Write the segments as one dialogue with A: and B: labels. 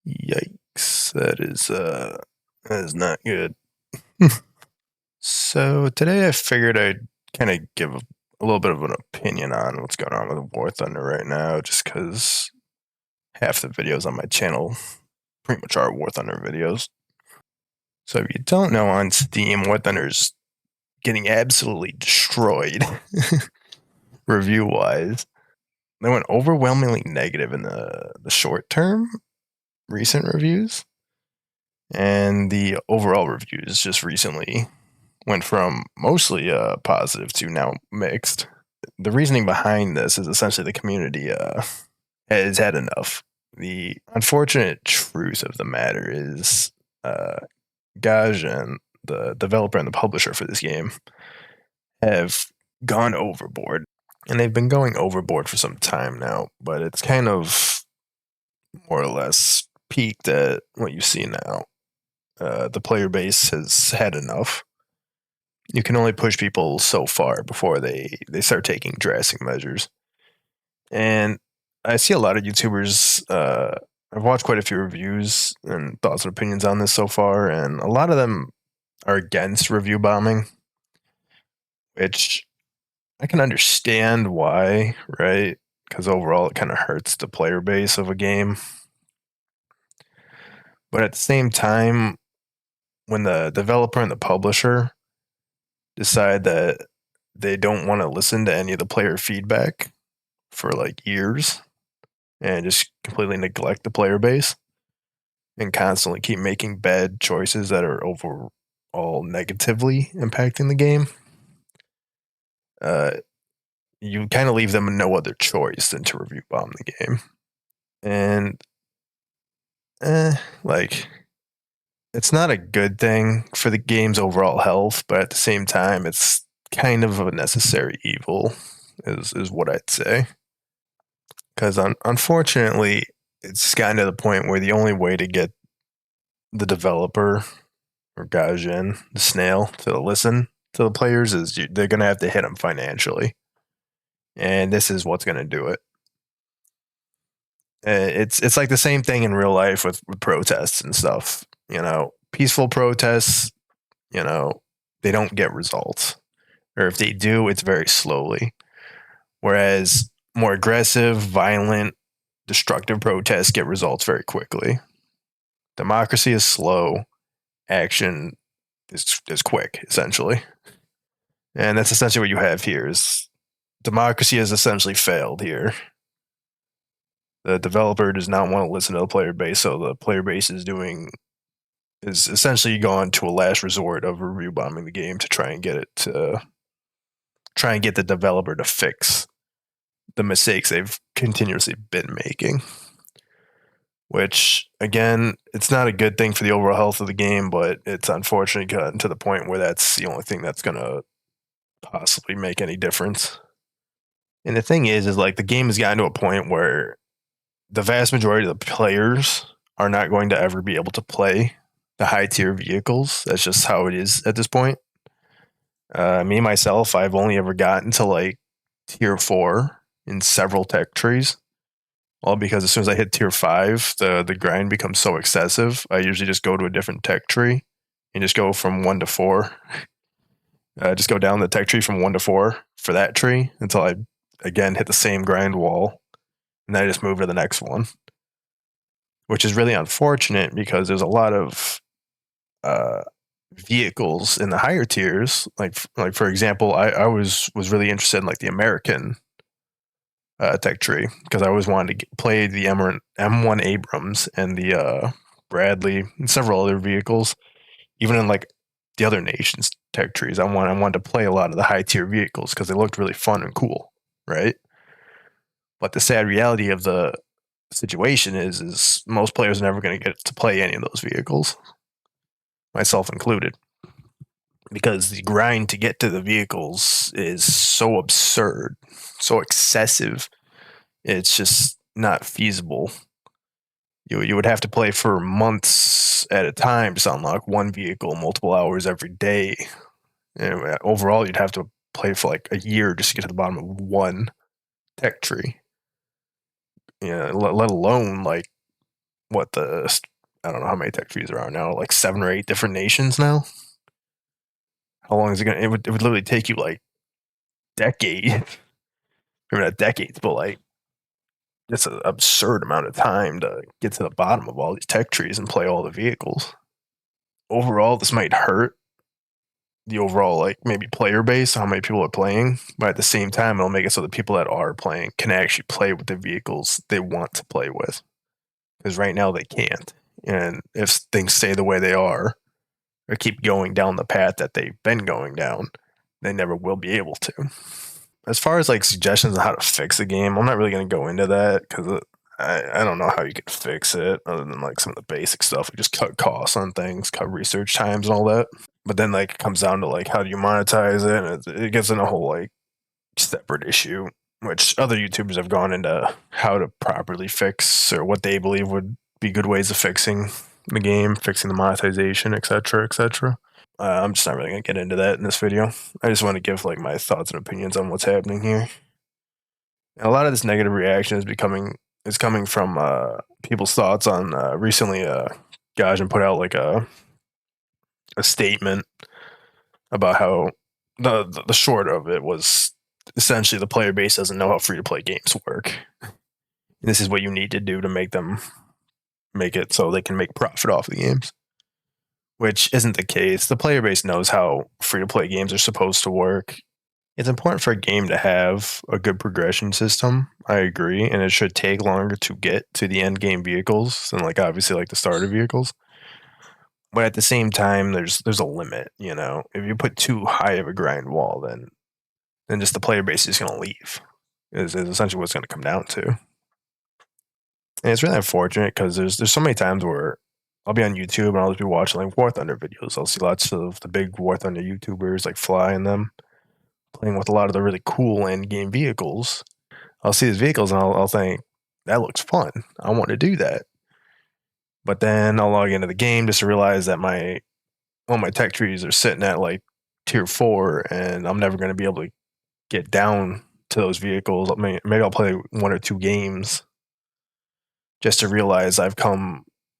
A: Yikes, that is not good. So today I figured I'd kind of give a little bit of an opinion on what's going on with War Thunder right now, just because half the videos on my channel pretty much are War Thunder videos. So if you don't know, on Steam, War Thunder's getting absolutely destroyed review wise. They went overwhelmingly negative in the short term recent reviews, and the overall reviews just recently went from mostly positive to now mixed. The reasoning behind this is essentially the community has had enough. The unfortunate truth of the matter is uh, Gajan, the developer and the publisher for this game, have gone overboard. And they've been going overboard for some time now, but it's kind of more or less peaked at what you see now. The player base has had enough. You can only push people so far before they start taking drastic measures. And I see a lot of YouTubers. I've watched quite a few reviews and thoughts and opinions on this so far, and a lot of them are against review bombing, which I can understand why, right? Because overall, it kind of hurts the player base of a game. But at the same time, when the developer and the publisher decide that they don't want to listen to any of the player feedback for like years and just completely neglect the player base and constantly keep making bad choices that are overall negatively impacting the game, uh, you kind of leave them no other choice than to review bomb the game. And like it's not a good thing for the game's overall health, but at the same time, it's kind of a necessary evil, is what I'd say. Because unfortunately, it's gotten to the point where the only way to get the developer or Gaijin, the snail, to listen to the players is they're going to have to hit them financially. And this is what's going to do it. It's like the same thing in real life with protests and stuff. You know, peaceful protests, you know, they don't get results. Or if they do, it's very slowly. Whereas more aggressive, violent, destructive protests get results very quickly. Democracy is slow, action is quick, essentially. And that's essentially what you have here is democracy has essentially failed here. The developer does not want to listen to the player base, so the player base is essentially gone to a last resort of review bombing the game to try and get the developer to fix the mistakes they've continuously been making. Which again, it's not a good thing for the overall health of the game, but it's unfortunately gotten to the point where that's the only thing that's gonna possibly make any difference. And the thing is like the game has gotten to a point where the vast majority of the players are not going to ever be able to play the high tier vehicles. That's just how it is at this point. Me myself, I've only ever gotten to like tier 4 in several tech trees. All because as soon as I hit tier 5, the grind becomes so excessive. I usually just go to a different tech tree and just go from 1 to 4. Just go down the tech tree from 1 to 4 for that tree until I again hit the same grind wall, and then I just move to the next one, which is really unfortunate because there's a lot of uh, vehicles in the higher tiers. Like for example, I was really interested in like the American tech tree because I always wanted to play the M1 Abrams and the Bradley and several other vehicles. Even in like the other nations' tech trees, I wanted to play a lot of the high tier vehicles because they looked really fun and cool, right? But the sad reality of the situation is most players are never going to get to play any of those vehicles, myself included, because the grind to get to the vehicles is so absurd, so excessive. It's just not feasible. You would have to play for months at a time to unlock one vehicle, multiple hours every day. And overall, you'd have to play for like a year just to get to the bottom of one tech tree. Yeah, let alone like what I don't know how many tech trees there are now, like 7 or 8 different nations now. How long is it gonna? It would literally take you like decades, or not decades, but like it's an absurd amount of time to get to the bottom of all these tech trees and play all the vehicles. Overall, this might hurt the overall like maybe player base, how many people are playing, but at the same time, it'll make it so the people that are playing can actually play with the vehicles they want to play with. Because right now they can't, and if things stay the way they are, or keep going down the path that they've been going down, they never will be able to. As far as like suggestions on how to fix the game, I'm not really going to go into that because I don't know how you can fix it other than like some of the basic stuff. Like just cut costs on things, cut research times, and all that. But then like it comes down to like how do you monetize it? And it gets in a whole like separate issue, which other YouTubers have gone into how to properly fix or what they believe would be good ways of fixing the game, fixing the monetization, etc., etc. I'm just not really gonna get into that in this video. I just want to give like my thoughts and opinions on what's happening here. And a lot of this negative reaction is coming from people's thoughts on recently. Gajan put out like a statement about how the short of it was essentially the player base doesn't know how free to play games work. This is what you need to do to make it so they can make profit off the games, which isn't the case. The player base knows how free to play games are supposed to work. It's important for a game to have a good progression system. I agree, and it should take longer to get to the end game vehicles than like obviously like the starter vehicles. But at the same time, there's a limit. You know, if you put too high of a grind wall, then just the player base is going to leave. Is essentially what's going to come down to. And it's really unfortunate because there's so many times where I'll be on YouTube and I'll just be watching like War Thunder videos. I'll see lots of the big War Thunder YouTubers like Fly and them playing with a lot of the really cool end game vehicles. I'll see these vehicles and I'll think that looks fun. I want to do that. But then I'll log into the game just to realize that all my tech trees are sitting at like tier 4, and I'm never going to be able to get down to those vehicles. Maybe I'll play 1 or 2 games just to realize I've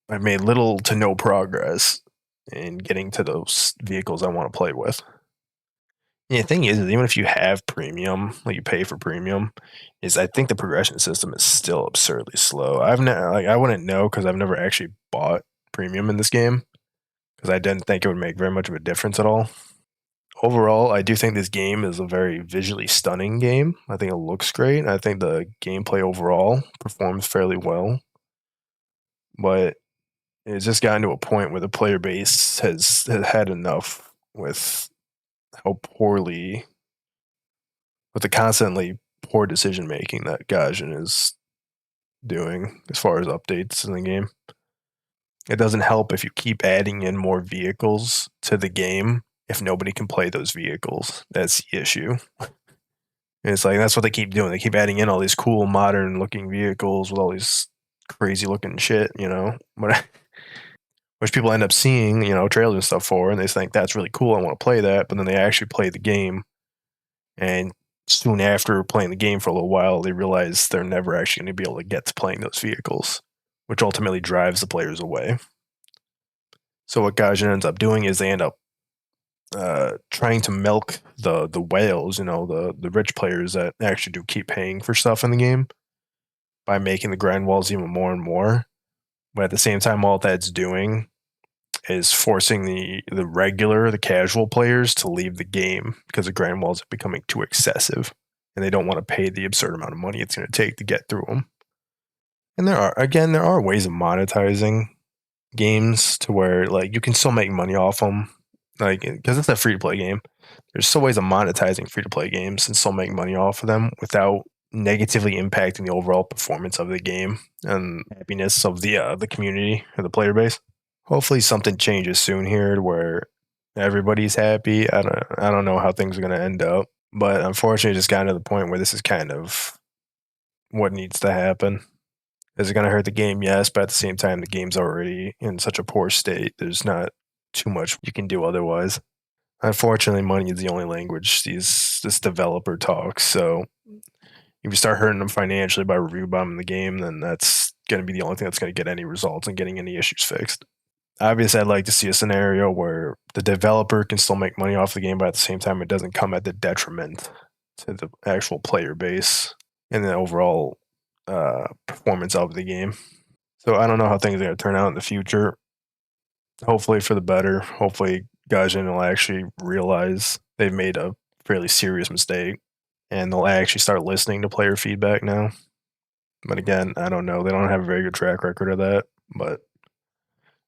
A: made little to no progress in getting to those vehicles I want to play with. Yeah, the thing is even if you have premium, like you pay for premium, is I think the progression system is still absurdly slow. I wouldn't know because I've never actually bought premium in this game because I didn't think it would make very much of a difference at all. Overall, I do think this game is a very visually stunning game. I think it looks great. I think the gameplay overall performs fairly well, but it's just gotten to a point where the player base has had enough with how poorly, with the constantly poor decision making that Gajan is doing as far as updates in the game. It doesn't help if you keep adding in more vehicles to the game if nobody can play those vehicles. That's the issue. And it's like that's what they keep doing. They keep adding in all these cool modern looking vehicles with all these crazy looking shit, you know. But which people end up seeing, you know, trailers and stuff for, and they think that's really cool. I want to play that, but then they actually play the game, and soon after playing the game for a little while, they realize they're never actually going to be able to get to playing those vehicles, which ultimately drives the players away. So what Gajan ends up doing is they end up trying to milk the whales, you know, the rich players that actually do keep paying for stuff in the game by making the grind walls even more and more. But at the same time, all that's doing is forcing the casual players to leave the game because the grind walls are becoming too excessive, and they don't want to pay the absurd amount of money it's going to take to get through them. And there are ways of monetizing games to where like you can still make money off them, like because it's a free to play game. There's still ways of monetizing free to play games and still make money off of them without negatively impacting the overall performance of the game and happiness of the community or the player base. Hopefully something changes soon here to where everybody's happy. I don't know how things are going to end up, but unfortunately, it just gotten to the point where this is kind of what needs to happen. Is it going to hurt the game? Yes, but at the same time, the game's already in such a poor state. There's not too much you can do otherwise. Unfortunately, money is the only language this developer talks. So if you start hurting them financially by review bombing the game, then that's going to be the only thing that's going to get any results and getting any issues fixed. Obviously, I'd like to see a scenario where the developer can still make money off the game, but at the same time, it doesn't come at the detriment to the actual player base and the overall performance of the game. So I don't know how things are going to turn out in the future. Hopefully for the better. Hopefully Gaijin will actually realize they've made a fairly serious mistake and they'll actually start listening to player feedback now. But again, I don't know. They don't have a very good track record of that. But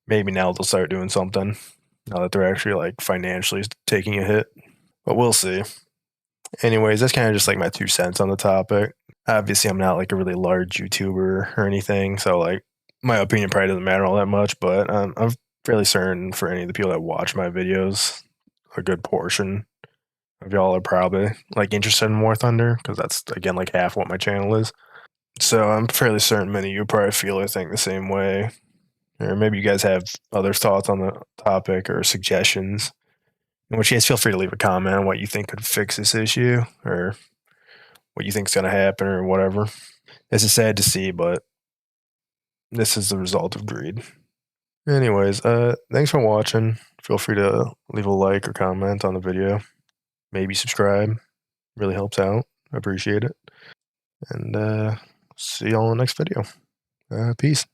A: maybe now they'll start doing something now that they're actually like financially taking a hit. But we'll see. Anyways, that's kind of just like my 2 cents on the topic. Obviously, I'm not like a really large YouTuber or anything, so like my opinion probably doesn't matter all that much. But I'm fairly certain for any of the people that watch my videos, a good portion of y'all are probably like interested in War Thunder because that's again like half what my channel is. So I'm fairly certain many of you probably feel or think the same way. Or maybe you guys have other thoughts on the topic or suggestions. In which case, feel free to leave a comment on what you think could fix this issue or what you think is going to happen or whatever. This is sad to see, but this is the result of greed. Anyways, thanks for watching. Feel free to leave a like or comment on the video. Maybe subscribe. Really helps out. I appreciate it. And see y'all in the next video. Peace.